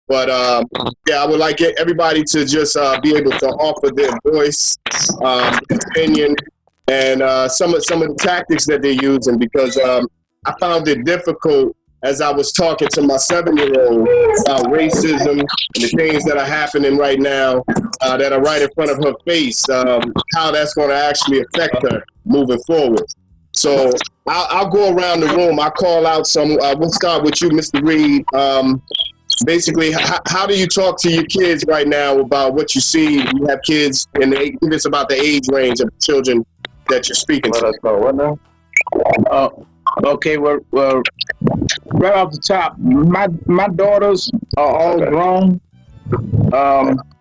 But yeah, I would like everybody to just be able to offer their voice, opinion, and some of the tactics that they're using, because I found it difficult as I was talking to my 7-year-old about racism and the things that are happening right now that are right in front of her face, how that's going to actually affect her moving forward. So I'll go around the room. I'll call out some. We'll start with you, Mr. Reed. Basically, how do you talk to your kids right now about what you see? You have kids, and it's about the age range of children that you're speaking to. What now? Okay, well, right off the top, my daughters are all grown,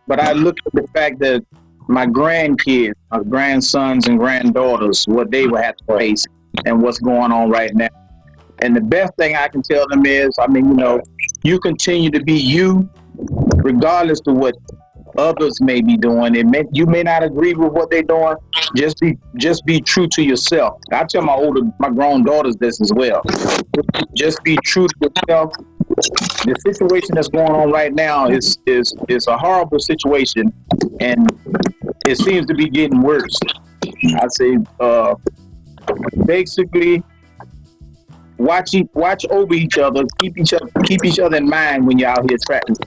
but I look at the fact that my grandkids, my grandsons and granddaughters, what they will have to face and what's going on right now. And the best thing I can tell them is, I mean, you continue to be you, regardless of what others may be doing. You may not agree with what they're doing. Just be true to yourself. I tell my grown daughters this as well. Just be true to yourself. The situation that's going on right now is a horrible situation, and it seems to be getting worse. I say, basically, watch over each other. Keep each other in mind when you're out here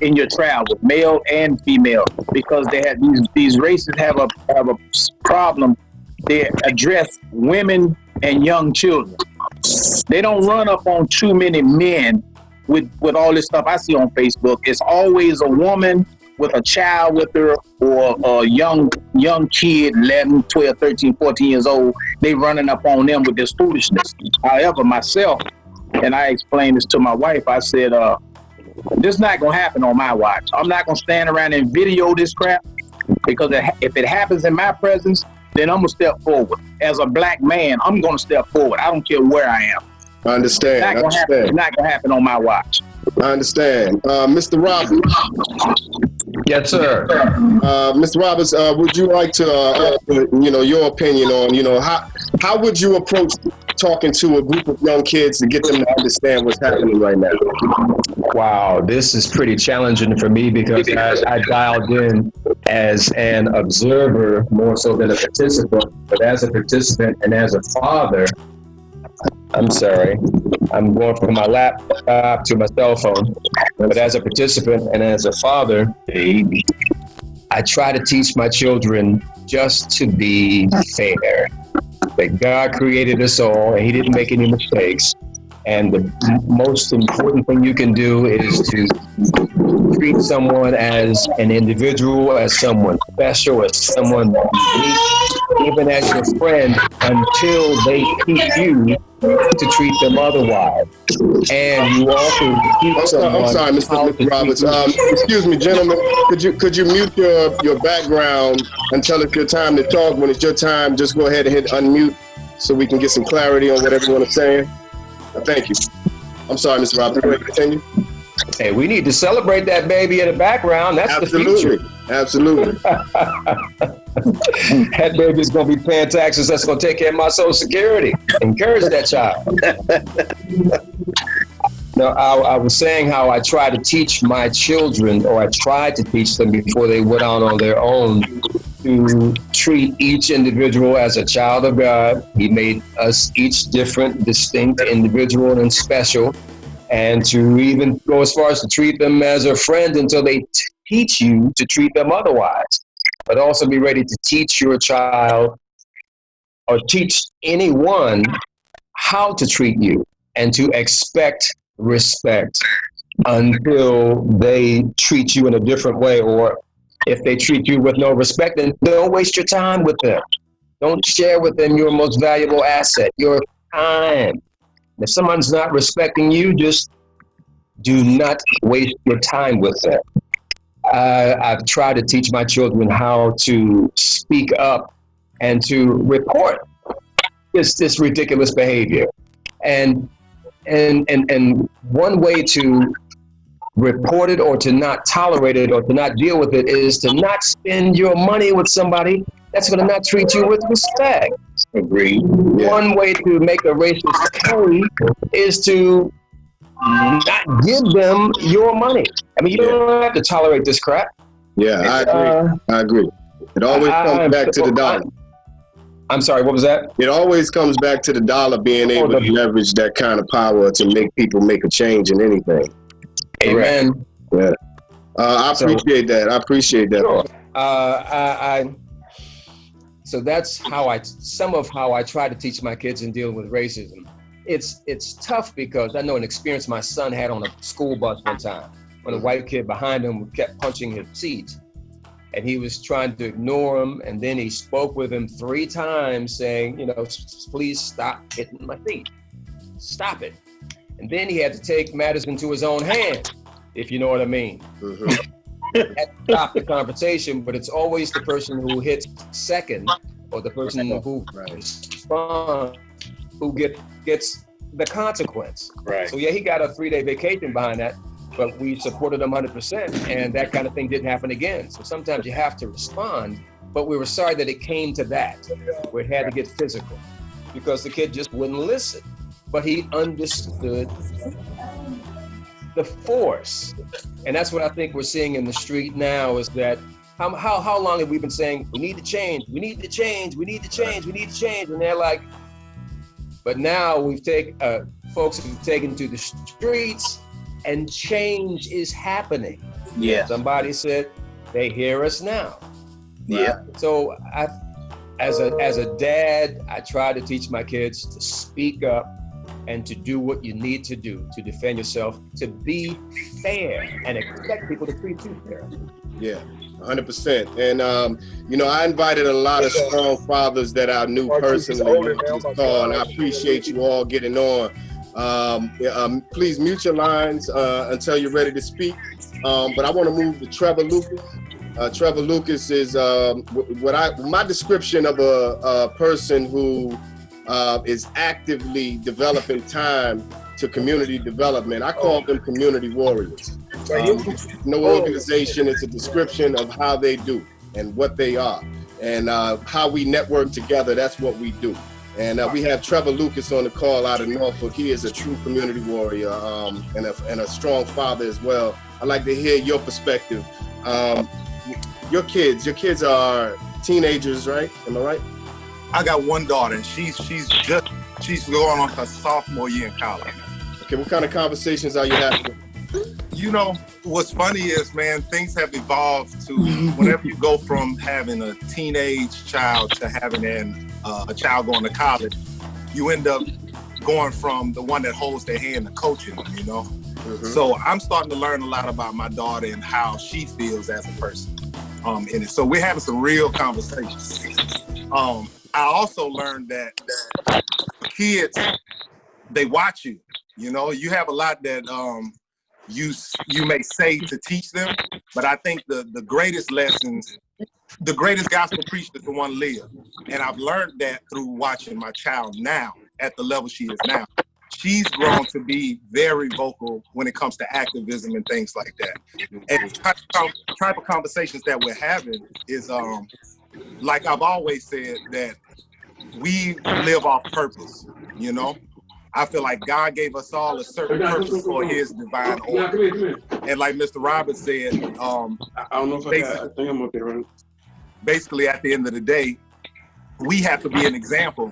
in your travels, male and female, because they have these races have a problem. They address women and young children. They don't run up on too many men with all this stuff I see on Facebook. It's always a woman with a child with her, or a young kid, 11, 12, 13, 14 years old. They running up on them with this foolishness. However, myself, and I explained this to my wife, I said, this is not going to happen on my watch. I'm not going to stand around and video this crap, because if it happens in my presence, then I'm going to step forward. As a black man, I'm going to step forward. I don't care where I am. I understand. It's not going to happen on my watch. I understand. Mr. Roberts. Yes, sir. Mr. Roberts, would you like to offer, your opinion on, how would you approach talking to a group of young kids to get them to understand what's happening right now? Wow, this is pretty challenging for me, because I dialed in as an observer more so than a participant. But as a participant and as a father, I'm sorry, I'm going from my laptop to my cell phone. But as a participant and as a father, I try to teach my children just to be fair. That God created us all, and He didn't make any mistakes. And the most important thing you can do is to treat someone as an individual, as someone special, as someone unique, even as your friend, until they teach you to treat them otherwise. And you also teach someone. I'm sorry, Mr. Roberts. Excuse me, gentlemen. Could you mute your background until it's your time to talk? When it's your time, just go ahead and hit unmute so we can get some clarity on what everyone is saying. Thank you. I'm sorry, Mr. Roberts. Go ahead, continue. Hey, we need to celebrate that baby in the background. That's absolutely the future. Absolutely. That baby's going to be paying taxes. That's going to take care of my Social Security. Encourage that child. No, I was saying how I try to teach my children, or I tried to teach them before they went out on their own, to treat each individual as a child of God. He made us each different, distinct, individual, and special. And to even go as far as to treat them as a friend until they teach you to treat them otherwise. But also be ready to teach your child, or teach anyone, how to treat you, and to expect respect until they treat you in a different way. Or if they treat you with no respect, then don't waste your time with them. Don't share with them your most valuable asset, your time. If someone's not respecting you, just do not waste your time with them. I've tried to teach my children how to speak up and to report this ridiculous behavior. And one way to report it, or to not tolerate it, or to not deal with it, is to not spend your money with somebody that's going to not treat you with respect. Agreed. Yeah. One way to make a racist pay is to not give them your money. I mean, you don't have to tolerate this crap. Yeah, I agree. I agree. It always comes back to the dollar. I'm sorry, what was that? It always comes back to the dollar being able to leverage that kind of power to make people make a change in anything. Amen. Yeah. I appreciate that. I appreciate that. Sure. So that's some of how I try to teach my kids in dealing with racism. It's tough because I know an experience my son had on a school bus one time when a white kid behind him kept punching his seat. And he was trying to ignore him, and then he spoke with him 3 times saying, please stop hitting my seat. Stop it. And then he had to take matters into his own hands, if you know what I mean. Had to stop the conversation, but it's always the person who hits second or the person who responds who gets the consequence. Right. So yeah, he got a 3-day vacation behind that, but we supported him 100%, and that kind of thing didn't happen again. So sometimes you have to respond, but we were sorry that it came to that, where it had to get physical, because the kid just wouldn't listen. But he understood the force. And that's what I think we're seeing in the street now, is that how long have we been saying, we need to change, we need to change, we need to change, we need to change, and they're like, but now folks have taken to the streets, and change is happening. Yeah. Somebody said they hear us now. Yeah. So as a dad, I try to teach my kids to speak up and to do what you need to do to defend yourself, to be fair and expect people to treat you fair. Yeah, 100%. And I invited a lot of strong fathers that I knew personally to this call, and I appreciate you all getting on. Please mute your lines until you're ready to speak. But I want to move to Trevor Lucas. Trevor Lucas is my description of a person who is actively developing time to community development. I call them community warriors. No organization, it's a description of how they do and what they are, and how we network together. That's what we do. And we have Trevor Lucas on the call out of Norfolk. He is a true community warrior and a strong father as well. I'd like to hear your perspective. Your kids are teenagers, right? Am I right? I got one daughter, and she's going on her sophomore year in college. Okay, what kind of conversations are you having? What's funny is, man, things have evolved to whenever you go from having a teenage child to having a child going to college, you end up going from the one that holds their hand to coaching them, Mm-hmm. So I'm starting to learn a lot about my daughter and how she feels as a person in it. So we're having some real conversations. I also learned that kids, they watch you. You have a lot that you may say to teach them, but I think the greatest lessons, the greatest gospel preached is the one lived. And I've learned that through watching my child now at the level she is now. She's grown to be very vocal when it comes to activism and things like that. And the type of conversations that we're having is, like I've always said, that we live off purpose, I feel like God gave us all a certain purpose for his divine order. And like Mr. Roberts said, I don't know if I think I'm okay, right? Basically, at the end of the day, we have to be an example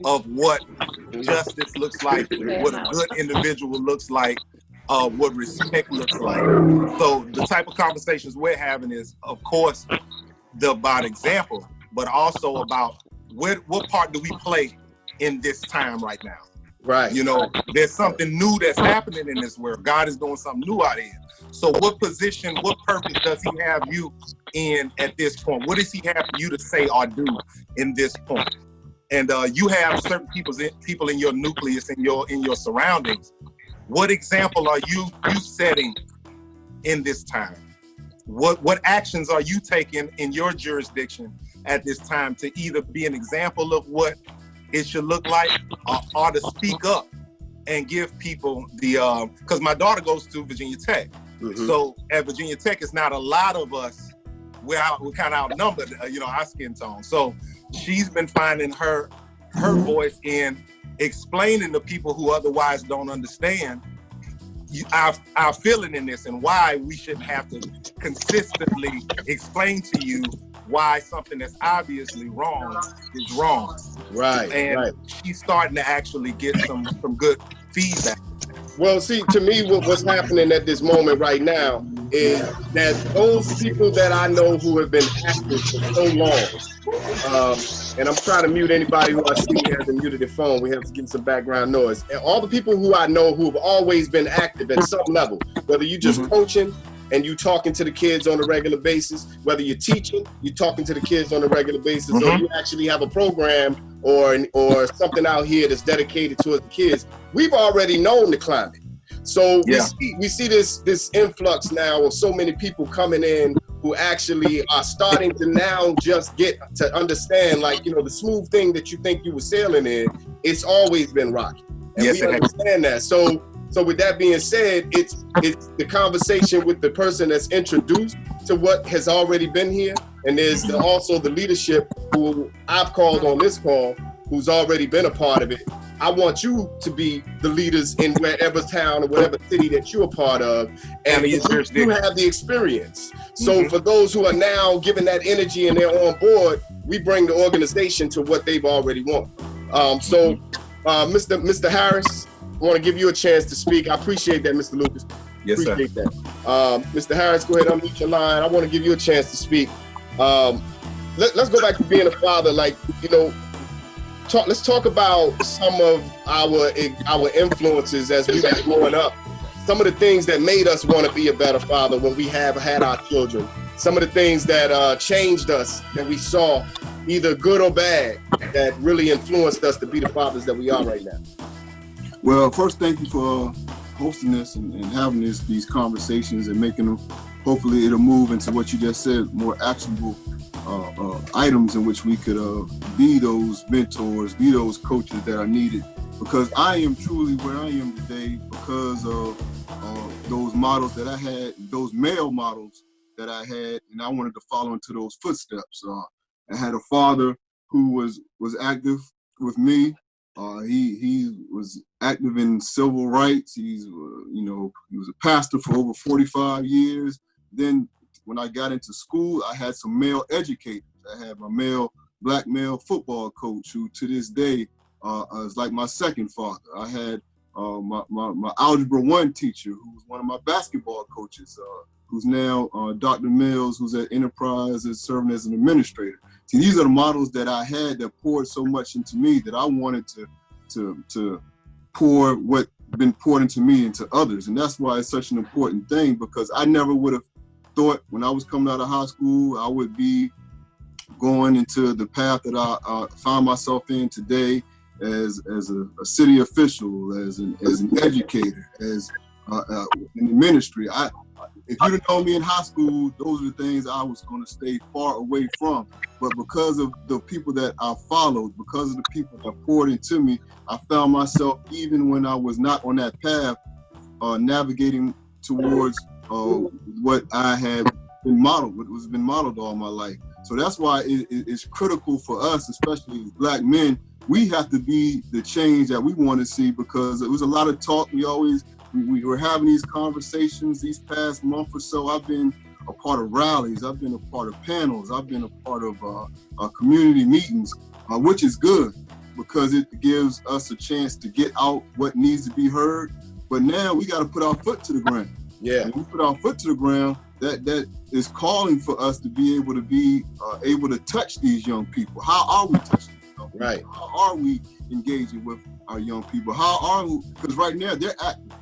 of what justice looks like, what a good individual looks like, what respect looks like. So the type of conversations we're having is, of course, about example, but also about what part do we play in this time right now? Right. There's something new that's happening in this world. God is doing something new out here. So what position, what purpose does he have you in at this point? What does he have you to say or do in this point? And you have certain people in your nucleus, in your surroundings. What example are you setting in this time? What actions are you taking in your jurisdiction at this time to either be an example of what it should look like, or to speak up and give people the, because my daughter goes to Virginia Tech. Mm-hmm. So at Virginia Tech, it's not a lot of us, we're kind of outnumbered, our skin tone. So she's been finding her voice in explaining to people who otherwise don't understand our feeling in this and why we shouldn't have to consistently explain to you why something that's obviously wrong is wrong. Right. And she's starting to actually get some good feedback. Well, see, to me, what's happening at this moment right now is that those people that I know who have been active for so long, and I'm trying to mute anybody who I see hasn't muted their phone. We have to get some background noise. And all the people who I know who have always been active at some level, whether you just coaching and you talking to the kids on a regular basis, whether you're teaching, you're talking to the kids on a regular basis, or you actually have a program or something out here that's dedicated towards the kids, we've already known the climate. So we see this influx now of so many people coming in who actually are starting to now just get to understand, like, the smooth thing that you think you were sailing in, it's always been rocky. And we understand that. So with that being said, it's the conversation with the person that's introduced to what has already been here. And there's also the leadership who I've called on this call, who's already been a part of it. I want you to be the leaders in wherever town or whatever city that you're a part of, and you have the experience. So for those who are now giving that energy and they're on board, we bring the organization to what they've already won. Mr. Harris, I want to give you a chance to speak. I appreciate that, Mr. Lucas. Yes, appreciate that. Mr. Harris, go ahead, unmute your line. I want to give you a chance to speak. Let's go back to being a father. Like, let's talk about some of our influences as we were growing up. Some of the things that made us want to be a better father when we have had our children. Some of the things that changed us, that we saw, either good or bad, that really influenced us to be the fathers that we are right now. Well, first, thank you for hosting this and having these conversations and making them, hopefully it'll move into what you just said, more actionable items in which we could be those mentors, be those coaches that are needed. Because I am truly where I am today because of those models that I had, those male models that I had, and I wanted to follow into those footsteps. I had a father who was active with me. He was active in civil rights. He was a pastor for over 45 years. Then when I got into school, I had some male educators. I had my black male football coach who to this day is like my second father. I had my Algebra 1 teacher who was one of my basketball coaches, who's now Dr. Mills, who's at Enterprise, is serving as an administrator. See, these are the models that I had that poured so much into me that I wanted to pour what been poured into me into others. And that's why it's such an important thing, because I never would have thought when I was coming out of high school, I would be going into the path that I found myself in today as a city official, as an educator, as in the ministry. If you'd have known me in high school, those are the things I was going to stay far away from. But because of the people that I followed, because of the people that poured into me, I found myself, even when I was not on that path, navigating towards what I had been modeled, what was been modeled all my life. So that's why it's critical for us, especially as Black men. We have to be the change that we want to see, because it was a lot of talk. We were having these conversations these past month or so. I've been a part of rallies. I've been a part of panels. I've been a part of community meetings, which is good because it gives us a chance to get out what needs to be heard. But now we got to put our foot to the ground. Yeah. When we put our foot to the ground, that is calling for us to be able to touch these young people. How are we touching them? Right. How are we engaging with our young people? Because right now they're active.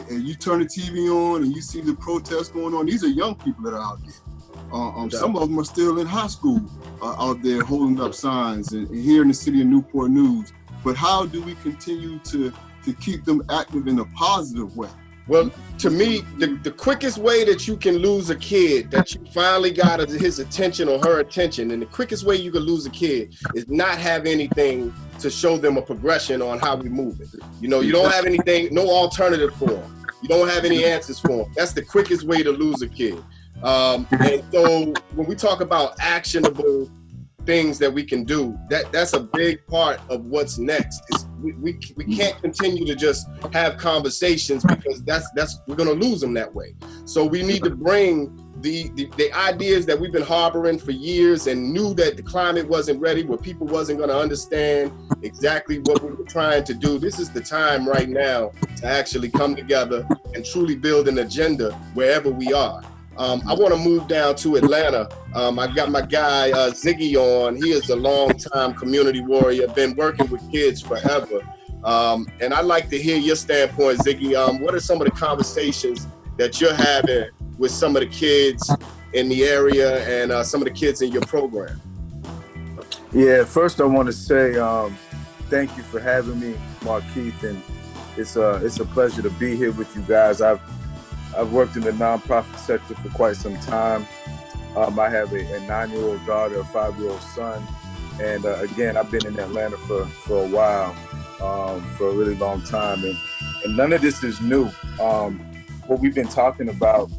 And you turn the TV on and you see the protests going on. These are young people that are out there. Some of them are still in high school out there holding up signs and here in the city of Newport News. But how do we continue to keep them active in a positive way? Well, to me, the quickest way that you can lose a kid, that you finally got his attention or her attention, and the quickest way you can lose a kid is not have anything to show them a progression on how we move it. You don't have anything, no alternative for them. You don't have any answers for them. That's the quickest way to lose a kid. And so when we talk about actionable things that we can do, that's a big part of what's next. we can't continue to just have conversations, because we're gonna lose them that way. So we need to bring the ideas that we've been harboring for years and knew that the climate wasn't ready, where people wasn't gonna understand exactly what we were trying to do. This is the time right now to actually come together and truly build an agenda wherever we are. I want to move down to Atlanta. I got my guy Ziggy on. He is a long-time community warrior, been working with kids forever. And I'd like to hear your standpoint, Ziggy. What are some of the conversations that you're having with some of the kids in the area and some of the kids in your program? Yeah, first I want to say thank you for having me, Markeith, and it's a pleasure to be here with you guys. I've worked in the nonprofit sector for quite some time. I have a 9-year-old daughter, a 5-year-old son, and again, I've been in Atlanta for a while, for a really long time, and none of this is new. What we've been talking about,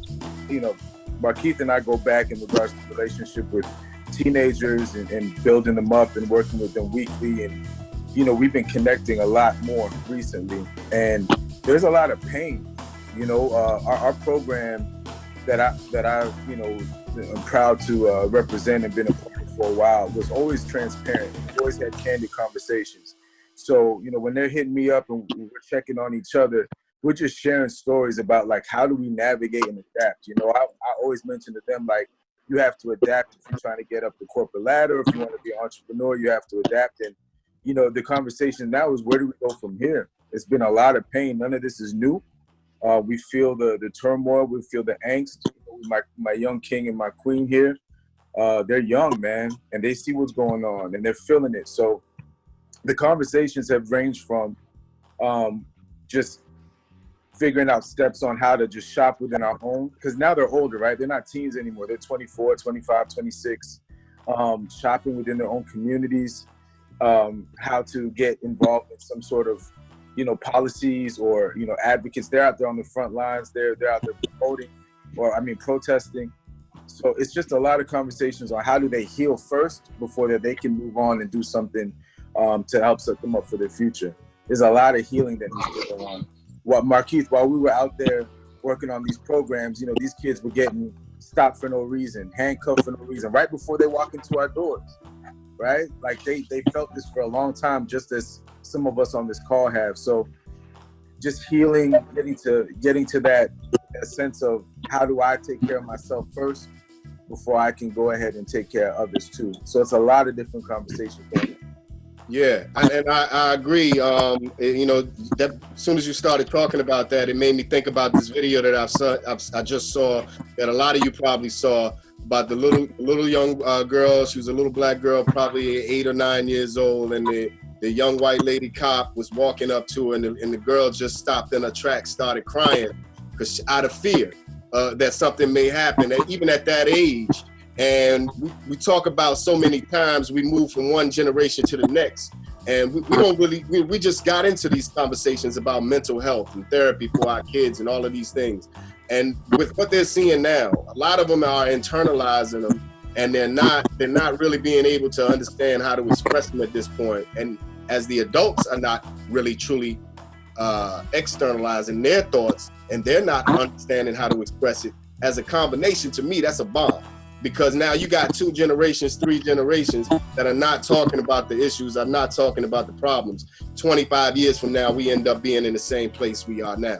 you know, Markeith and I go back in regards to the relationship with teenagers and building them up and working with them weekly, and you know, we've been connecting a lot more recently, and there's a lot of pain. You know, our program that I you know, I'm proud to represent and been a part of for a while was always transparent. We always had candid conversations. So, you know, when they're hitting me up and we're checking on each other, we're just sharing stories about like, how do we navigate and adapt? You know, I always mention to them, like, you have to adapt if you're trying to get up the corporate ladder. If you want to be an entrepreneur, you have to adapt. And, you know, the conversation now is, where do we go from here? It's been a lot of pain. None of this is new. We feel the turmoil. We feel the angst. My young king and my queen here, they're young, man, and they see what's going on and they're feeling it. So the conversations have ranged from just figuring out steps on how to just shop within our home, because now they're older, right? They're not teens anymore. They're 24, 25, 26, shopping within their own communities, how to get involved in some sort of, you know, policies or, you know, advocates. They're out there on the front lines. They're out there promoting, protesting. So it's just a lot of conversations on how do they heal first before they can move on and do something to help set them up for their future. There's a lot of healing that needs to go on. Markeith, while we were out there working on these programs, you know, these kids were getting stopped for no reason, handcuffed for no reason, right before they walk into our doors, right? Like they felt this for a long time, just as some of us on this call have. So just healing, getting to that sense of, how do I take care of myself first before I can go ahead and take care of others too. So it's a lot of different conversations going on. Yeah, and I agree. You know, that as soon as you started talking about that, it made me think about this video that I just saw, that a lot of you probably saw, about the little young girl. She was a little black girl, probably 8 or 9 years old, and the young white lady cop was walking up to her, and the girl just stopped in her tracks, started crying, because out of fear that something may happen, and even at that age. And we talk about so many times we move from one generation to the next, and we don't really, we just got into these conversations about mental health and therapy for our kids and all of these things. And with what they're seeing now, a lot of them are internalizing them, and they're not really being able to understand how to express them at this point. And as the adults are not really truly externalizing their thoughts, and they're not understanding how to express it, as a combination, to me, that's a bomb. Because now you got 2 generations, 3 generations that are not talking about the issues, are not talking about the problems. 25 years from now, we end up being in the same place we are now.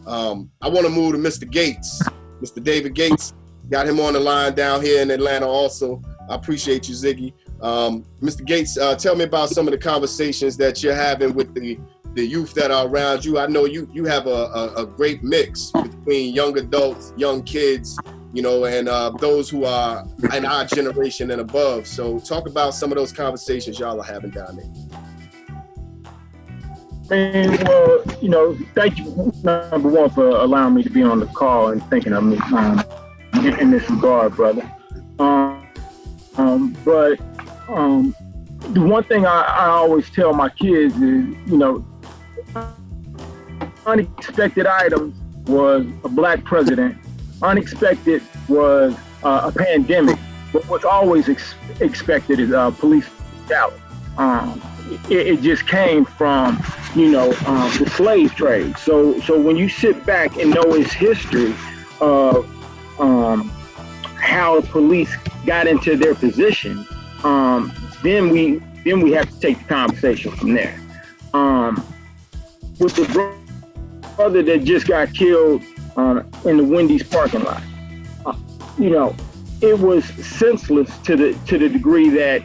I want to move to Mr. Gates, Mr. David Gates. Got him on the line down here in Atlanta also. I appreciate you, Ziggy. Mr. Gates, tell me about some of the conversations that you're having with the youth that are around you. I know you have a great mix between young adults, young kids, you know, and those who are in our generation and above. So talk about some of those conversations y'all are having down there. Well, you know, thank you, number one, for allowing me to be on the call and thinking of me in this regard, brother. But the one thing I always tell my kids is, you know, unexpected items was a black president. Unexpected was a pandemic, but what's always expected is police brutality. it just came from, the slave trade. So when you sit back and know its history of how the police got into their position, then we have to take the conversation from there. With the brother that just got killed in the Wendy's parking lot, it was senseless to the degree that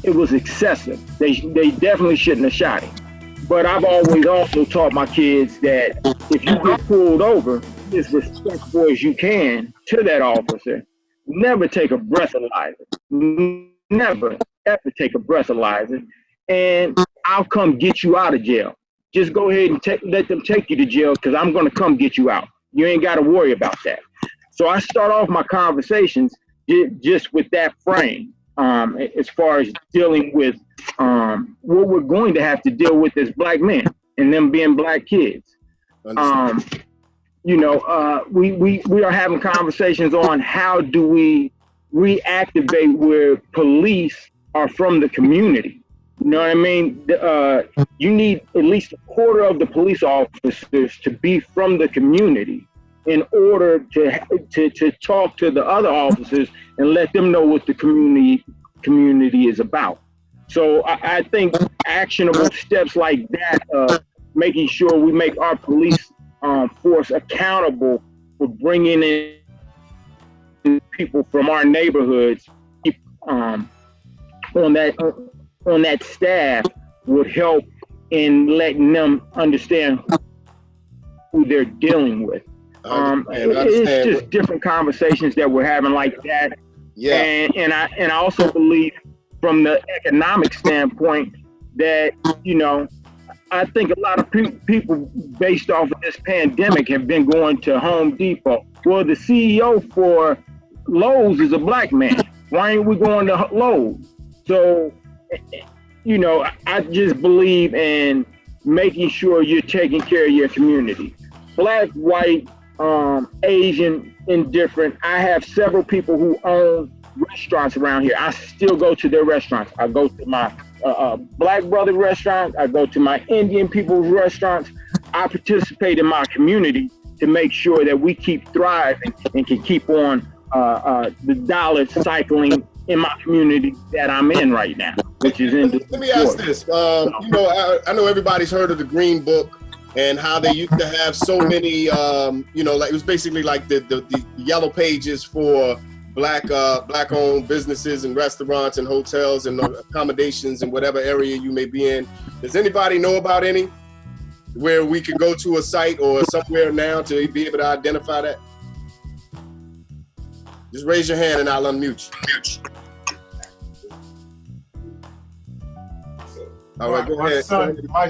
it was excessive. They definitely shouldn't have shot him. But I've always also taught my kids that if you get pulled over, as respectful as you can to that officer, never take a breathalyzer. Never, ever take a breathalyzer. And I'll come get you out of jail. Just go ahead and let them take you to jail, because I'm going to come get you out. You ain't got to worry about that. So I start off my conversations just with that frame, as far as dealing with what we're going to have to deal with as black men and them being black kids. We are having conversations on how do we reactivate where police are from the community. You know what I mean? You need at least a quarter of the police officers to be from the community in order to talk to the other officers and let them know what the community is about. So I think actionable steps like that, making sure we make our police force accountable for bringing in people from our neighborhoods on that staff would help in letting them understand who they're dealing with. It's just different conversations that we're having like that. Yeah. And I also believe from the economic standpoint that, I think a lot of people based off of this pandemic have been going to Home Depot. Well, the CEO for Lowe's is a black man. Why ain't we going to Lowe's? So, I just believe in making sure you're taking care of your community. Black, white, Asian, indifferent. I have several people who own restaurants around here. I still go to their restaurants. I go to my Black brother restaurant. I go to my Indian people's restaurants. I participate in my community to make sure that we keep thriving and can keep on the dollars cycling in my community that I'm in right now, which is in. Let me ask this. I know everybody's heard of the Green Book and how they used to have so many, like it was basically like the yellow pages for black-owned businesses and restaurants and hotels and accommodations in whatever area you may be in. Does anybody know about any where we could go to a site or somewhere now to be able to identify that? Just raise your hand and I'll unmute you. All right, go ahead. My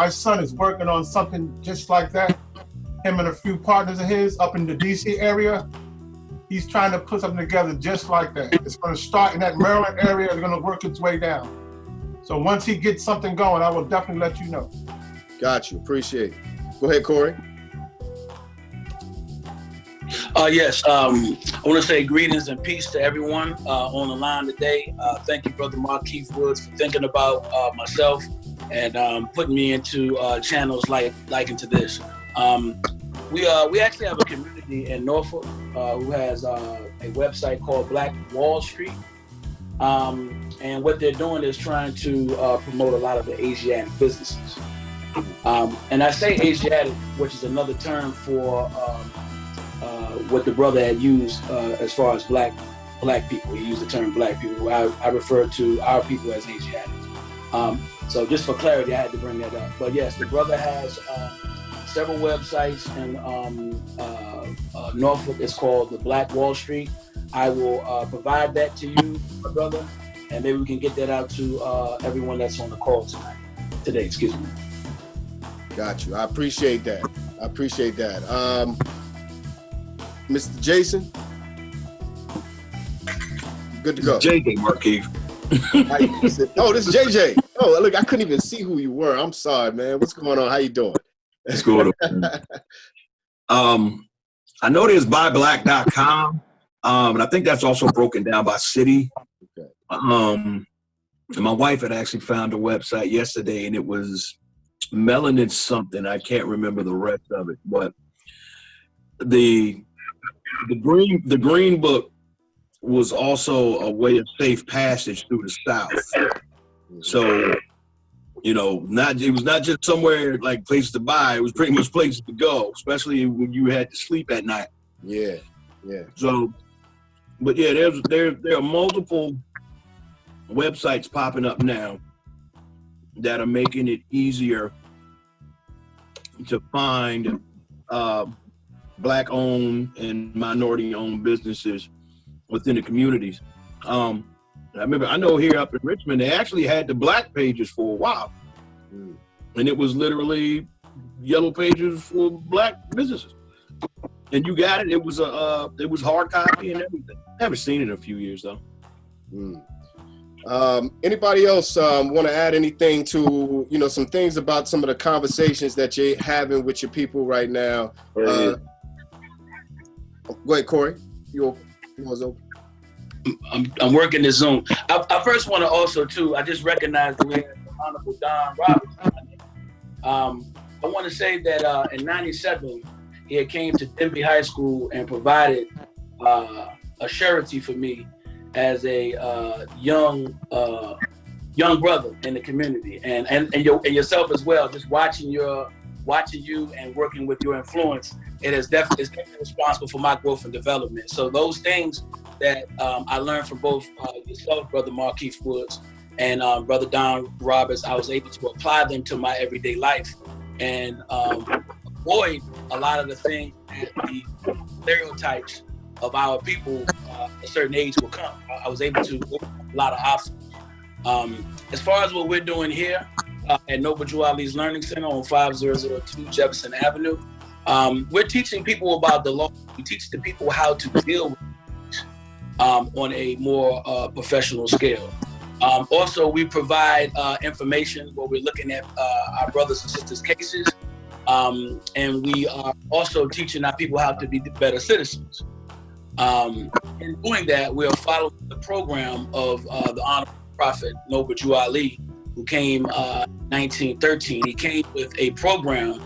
son is working on something just like that. Him and a few partners of his up in the DC area. He's trying to put something together just like that. It's going to start in that Maryland area. It's going to work its way down. So once he gets something going, I will definitely let you know. Got you. Appreciate it. Go ahead, Corey. Yes. I want to say greetings and peace to everyone on the line today. Thank you, Brother Markeith Woods, for thinking about myself and putting me into channels like into this. We actually have a community in Norfolk who has a website called Black Wall Street. And what they're doing is trying to promote a lot of the Asiatic businesses. And I say Asiatic, which is another term for what the brother had used as far as black people. He used the term black people. I refer to our people as Asiatic. So just for clarity, I had to bring that up. But yes, the brother has several websites in Norfolk. It's called the Black Wall Street. I will provide that to you, my brother, and maybe we can get that out to everyone that's on the call today. Excuse me. Got you. I appreciate that. Mr. Jason, good to go. JJ Markeith. Oh, this is JJ. Oh, look, I couldn't even see who you were. I'm sorry, man. What's going on? How you doing? It's good. I know there's buyblack.com, and I think that's also broken down by city. Okay. And my wife had actually found a website yesterday, and it was Melanin something. I can't remember the rest of it, but the green book was also a way of safe passage through the South. So, you know, it was not just somewhere like place to buy. It was pretty much places to go, especially when you had to sleep at night. Yeah, yeah. So, but yeah, there are multiple websites popping up now that are making it easier to find Black-owned and minority-owned businesses within the communities. I know here up in Richmond, they actually had the Black pages for a while, and it was literally yellow pages for Black businesses. And you got it. It was hard copy and everything. I haven't seen it in a few years though. Anybody else want to add anything to, you know, some things about some of the conversations that you're having with your people right now? Go ahead, Corey. Yours open. I'm working the Zoom. I first want to also too. I just recognize the way the Honorable Don Roberts. I want to say that in '97 he had came to Denby High School and provided a surety for me as a young brother in the community, and yourself as well. Just watching you and working with your influence, it's definitely responsible for my growth and development. So those things that I learned from both yourself, Brother Markeith Woods, and Brother Don Roberts, I was able to apply them to my everyday life and avoid a lot of the things that the stereotypes of our people at a certain age will come. I was able to overcome a lot of obstacles. As far as what we're doing here at Noble Drew Ali's Learning Center on 5002 Jefferson Avenue, we're teaching people about the law. We teach the people how to deal with it on a more professional scale. Also, we provide information where we're looking at our brothers and sisters' cases, and we are also teaching our people how to be better citizens. In doing that, we are following the program of the Honorable Prophet Noble Drew Ali, who came 1913. He came with a program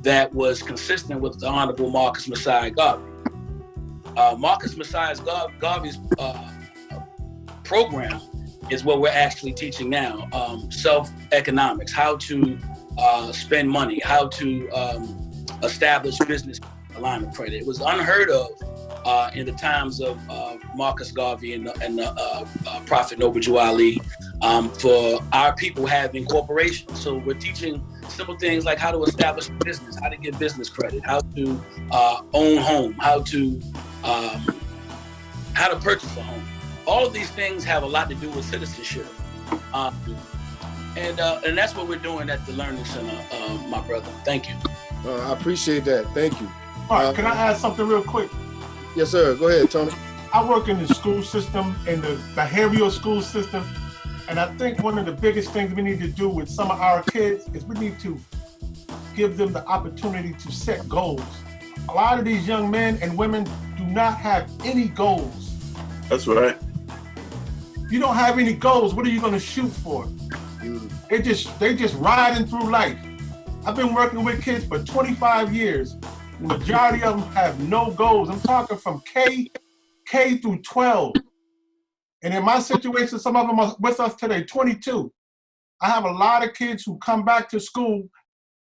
that was consistent with the Honorable Marcus Messiah Garvey. Marcus Messiah Garvey's program is what we're actually teaching now. Self-economics, how to spend money, how to establish business line of credit. It was unheard of in the times of Marcus Garvey and the Prophet Noble Drew Ali for our people having corporations. So we're teaching simple things like how to establish a business, how to get business credit, how to own home, how to purchase a home. All of these things have a lot to do with citizenship. And that's what we're doing at the Learning Center, my brother. Thank you. I appreciate that. Thank you. All right, can I add something real quick? Yes, sir. Go ahead, Tony. I work in the school system, in the behavioral school system, and I think one of the biggest things we need to do with some of our kids is we need to give them the opportunity to set goals. A lot of these young men and women do not have any goals. That's right. If you don't have any goals, what are you going to shoot for? They just riding through life. I've been working with kids for 25 years. The majority of them have no goals. I'm talking from K through 12. And in my situation, some of them are with us today, 22. I have a lot of kids who come back to school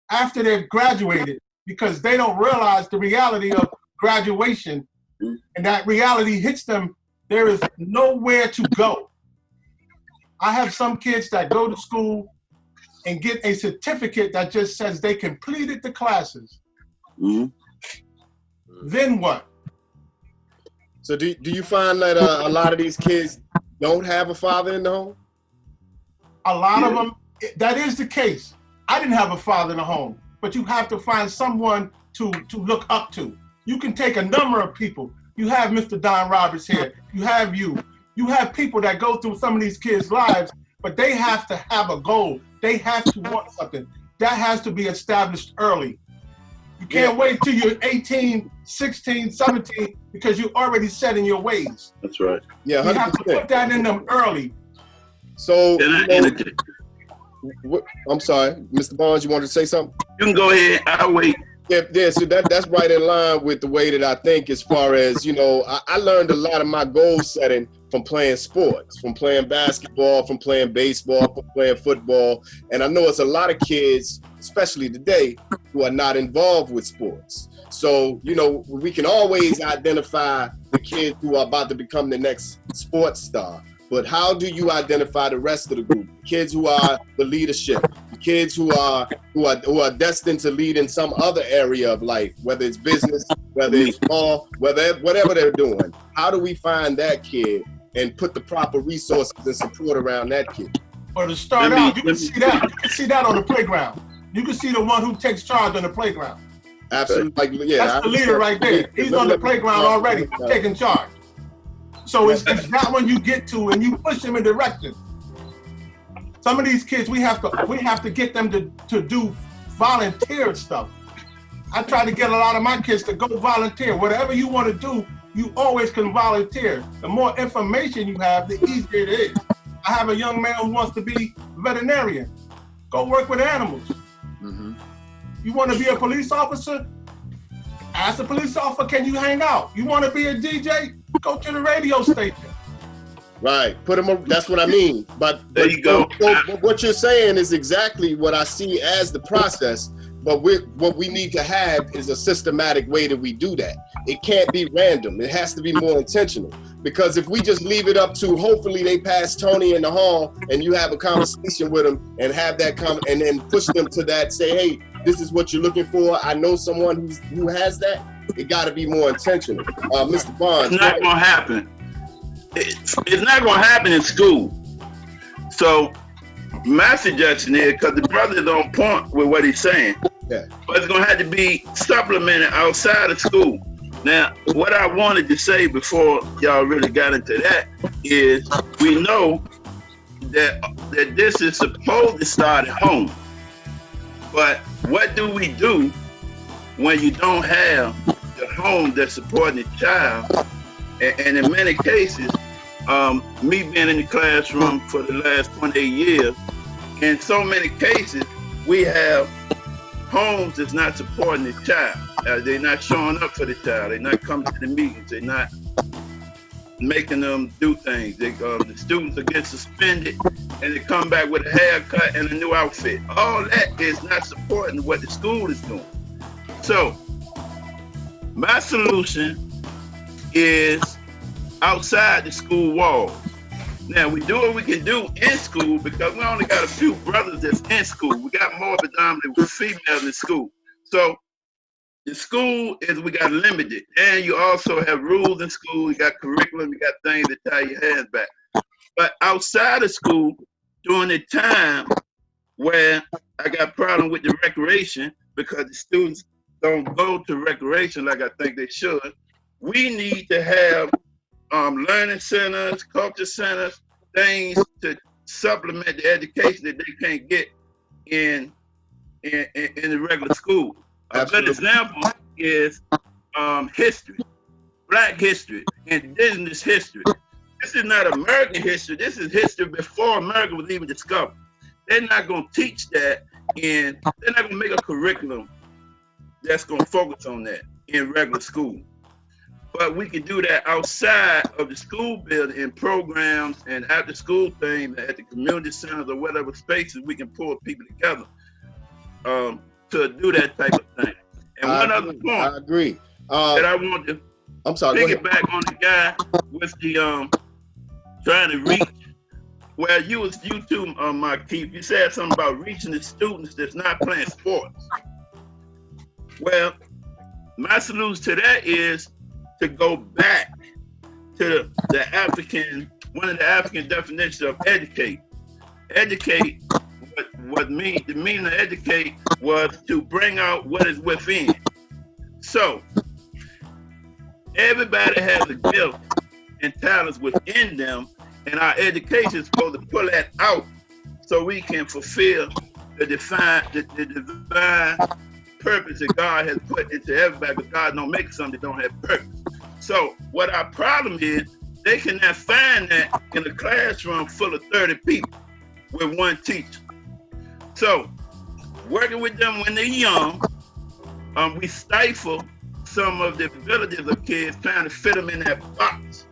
after they've graduated because they don't realize the reality of graduation, and that reality hits them. There is nowhere to go. I have some kids that go to school and get a certificate that just says they completed the classes. Then what? So do you find that a lot of these kids don't have a father in the home? A lot of them, that is the case. I didn't have a father in the home, but you have to find someone to look up to. You can take a number of people. You have Mr. Don Roberts here. You have you. You have people that go through some of these kids' lives, but they have to have a goal. They have to want something. That has to be established early. You can't wait till you're 18, 16, 17, because you're already set in your ways. That's right. Yeah, 100%. You have to put that in them early. So, I'm sorry, Mr. Barnes, you wanted to say something? You can go ahead. I'll wait. Yeah, so that's right in line with the way that I think as far as, I learned a lot of my goal setting from playing sports, from playing basketball, from playing baseball, from playing football. And I know it's a lot of kids, especially today, who are not involved with sports. So, we can always identify the kids who are about to become the next sports star. But how do you identify the rest of the group? The kids who are the leadership, the kids who are destined to lead in some other area of life, whether it's business, whether it's law, whatever they're doing. How do we find that kid and put the proper resources and support around that kid? Or to start out, you can see that. You can see that on the playground. You can see the one who takes charge on the playground. Absolutely, yeah. That's the leader right there. He's on the playground already, taking charge. So it's that one you get to and you push them in direction. Some of these kids, we have to get them to do volunteer stuff. I try to get a lot of my kids to go volunteer. Whatever you want to do, you always can volunteer. The more information you have, the easier it is. I have a young man who wants to be a veterinarian. Go work with animals. Mm-hmm. You want to be a police officer? Ask the police officer, can you hang out? You want to be a DJ? Go to the radio station. Right, put them. That's what I mean. But there you go. What you're saying is exactly what I see as the process. But what we need to have is a systematic way that we do that. It can't be random. It has to be more intentional. Because if we just leave it up to, hopefully they pass Tony in the hall and you have a conversation with them and have that and then push them to that, say, hey, this is what you're looking for. I know someone who has that. It got to be more intentional. Mr. Barnes. It's not going to happen. It's not going to happen in school. So my suggestion is, because the brother is on point with what he's saying, but it's going to have to be supplemented outside of school. Now, what I wanted to say before y'all really got into that is we know that this is supposed to start at home. But what do we do when you don't have the home that's supporting the child? And in many cases, me being in the classroom for the last 28 years, in so many cases, we have homes that's not supporting the child. They're not showing up for the child. They're not coming to the meetings. They're not making them do things. The students will get suspended and they come back with a haircut and a new outfit. All that is not supporting what the school is doing. So my solution is outside the school walls. Now, we do what we can do in school because we only got a few brothers that's in school. We got more predominantly with females in school. So the school we got limited. And you also have rules in school. You got curriculum. You got things that tie your hands back. But outside of school, during the time where I got problem with the recreation because the students don't go to recreation like I think they should, we need to have learning centers, culture centers, things to supplement the education that they can't get in the regular school. A good example is history, Black history, indigenous history. This is not American history. This is history before America was even discovered. They're not going to teach that, and they're not going to make a curriculum that's going to focus on that in regular school. But we can do that outside of the school building in programs and after school things at the community centers or whatever spaces we can pull people together to do that type of thing. And one other point I agree. That I want to piggyback on the guy with the trying to reach. Well, you too, Markeith, you said something about reaching the students that's not playing sports. Well, my solution to that is to go back to one of the African definitions of educate. Educate, the meaning of educate was to bring out what is within. So, everybody has a gift and talents within them, and our education is supposed to pull that out so we can fulfill the divine purpose that God has put into everybody, but God don't make something that don't have purpose. So what our problem is they cannot find that in a classroom full of 30 people with one teacher. So working with them when they're young, we stifle some of the abilities of kids trying to fit them in that box.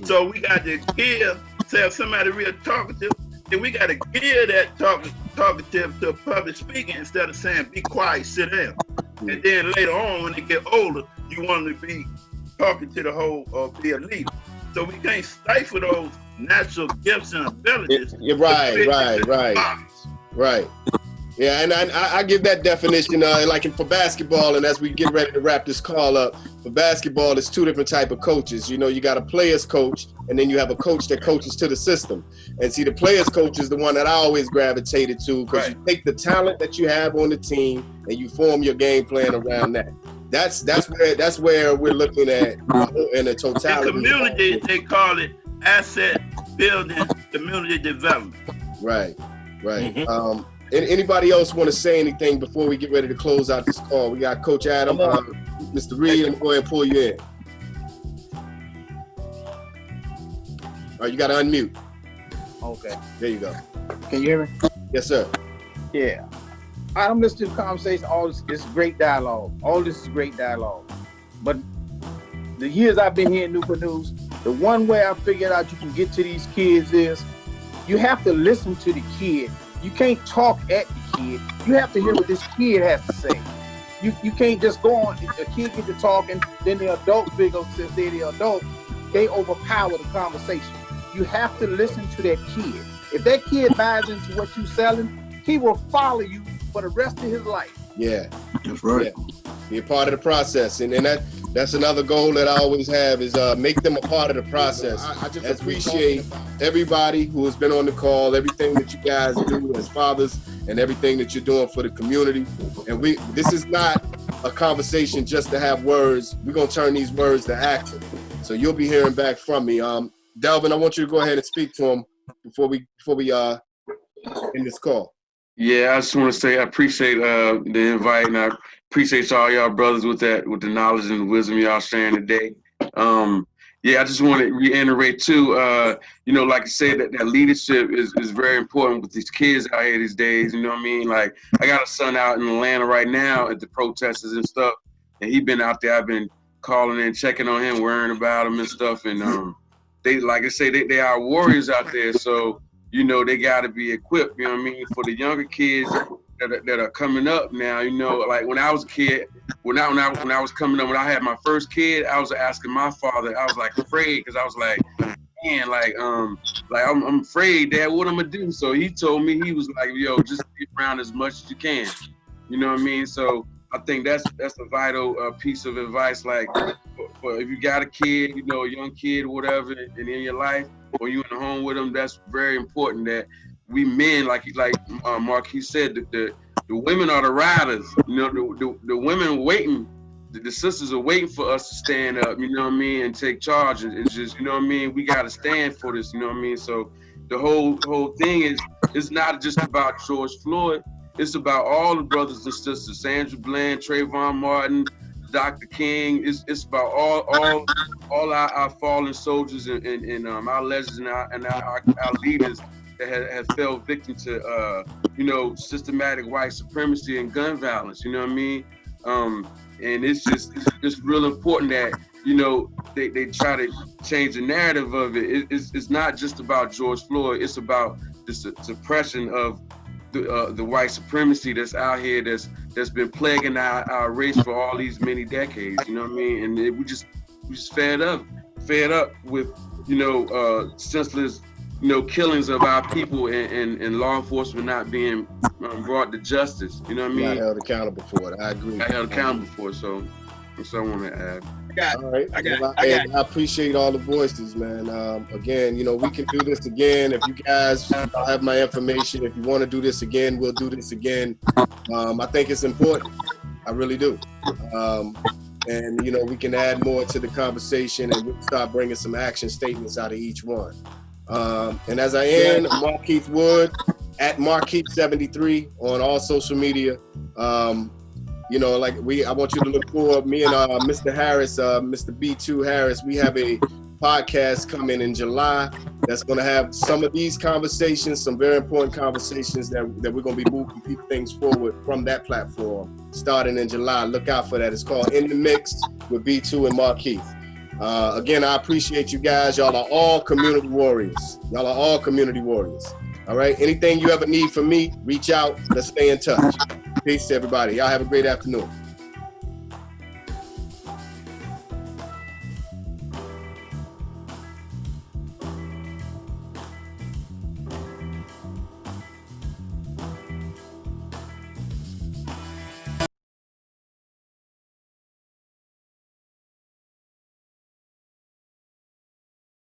So we got to give, say if somebody real talkative, then we got to give that talkative to public speaking instead of saying, be quiet, sit down. And then later on, when they get older, you want them to be talking to the whole, be a leader. So we can't stifle those natural gifts and abilities. You're right. Yeah, and I give that definition, like for basketball, and as we get ready to wrap this call up, for basketball, it's two different type of coaches. You know, you got a player's coach, and then you have a coach that coaches to the system. And see, the player's coach is the one that I always gravitated to, because you take the talent that you have on the team and you form your game plan around that. That's where we're looking at in the totality. In community, they call it asset building, community development. Right. Anybody else want to say anything before we get ready to close out this call? We got Coach Adam, Mr. Reed. I'm going to go ahead and pull you in. All right, you got to unmute. Okay. There you go. Can you hear me? Yes, sir. Yeah. I'm listening to the conversation. All this is great dialogue. All this is great dialogue. But the years I've been here in Newport News, the one way I figured out you can get to these kids is you have to listen to the kid. You can't talk at the kid. You have to hear what this kid has to say. You can't just go on. A kid get to talking, then the adult figure, since they're the adult, they overpower the conversation. You have to listen to that kid. If that kid buys into what you're selling, he will follow you for the rest of his life. Yeah, that's right. Yeah. Be a part of the process, and that's another goal that I always have is make them a part of the process. I just appreciate everybody who has been on the call, everything that you guys do as fathers, and everything that you're doing for the community. And this is not a conversation just to have words. We're gonna turn these words to action. So you'll be hearing back from me. Delvin, I want you to go ahead and speak to him before we end this call. Yeah, I just want to say I appreciate the invite, and I appreciate all y'all brothers with the knowledge and the wisdom y'all sharing today. Yeah, I just want to reiterate too, like I said, that leadership is very important with these kids out here these days. You know what I mean? Like, I got a son out in Atlanta right now at the protesters and stuff, and he been out there. I've been calling in, checking on him, worrying about him and stuff. And they, like I say, they are warriors out there. So, they got to be equipped, you know what I mean? For the younger kids that are coming up now, like when I was a kid, when I was coming up, when I had my first kid, I was asking my father, I was like afraid, because I was like, man, I'm afraid, Dad, what I'm gonna do? So he told me, he was like, yo, just be around as much as you can. You know what I mean? So I think that's a vital piece of advice. Like, for if you got a kid, a young kid or whatever, and in your life, or you in the home with them, that's very important that we men, like Markeith said, the women are the riders. The women waiting, the sisters are waiting for us to stand up, and take charge. It's just, we got to stand for this, So the whole thing is, it's not just about George Floyd. It's about all the brothers and sisters, Sandra Bland, Trayvon Martin, Dr. King. It's about all our fallen soldiers and our legends and our leaders that have fell victim to systematic white supremacy and gun violence. You know what I mean? And it's real important that they try to change the narrative of it. It's not just about George Floyd. It's about the suppression of the white supremacy that's out here that's been plaguing our race for all these many decades. You know what I mean? And we just fed up with senseless killings of our people and law enforcement not being brought to justice. You know what I mean? Not held accountable for it. I agree. Not held accountable for it. So that's what I want to add. All right. I appreciate all the voices, man. Again, we can do this again. If you guys have my information, if you want to do this again, we'll do this again. I think it's important. I really do. And we can add more to the conversation, and we'll start bringing some action statements out of each one. And as I end, Markeith Wood at Markeith73 on all social media. I want you to look for me and Mr. Harris, Mr. B2 Harris. We have a podcast coming in July that's going to have some of these conversations, some very important conversations that we're going to be moving things forward from that platform starting in July. Look out for that. It's called In the Mix with B2 and Markeith. Again, I appreciate you guys. Y'all are all community warriors. Y'all are all community warriors. All right. Anything you ever need from me, reach out. Let's stay in touch. Peace to everybody. Y'all have a great afternoon.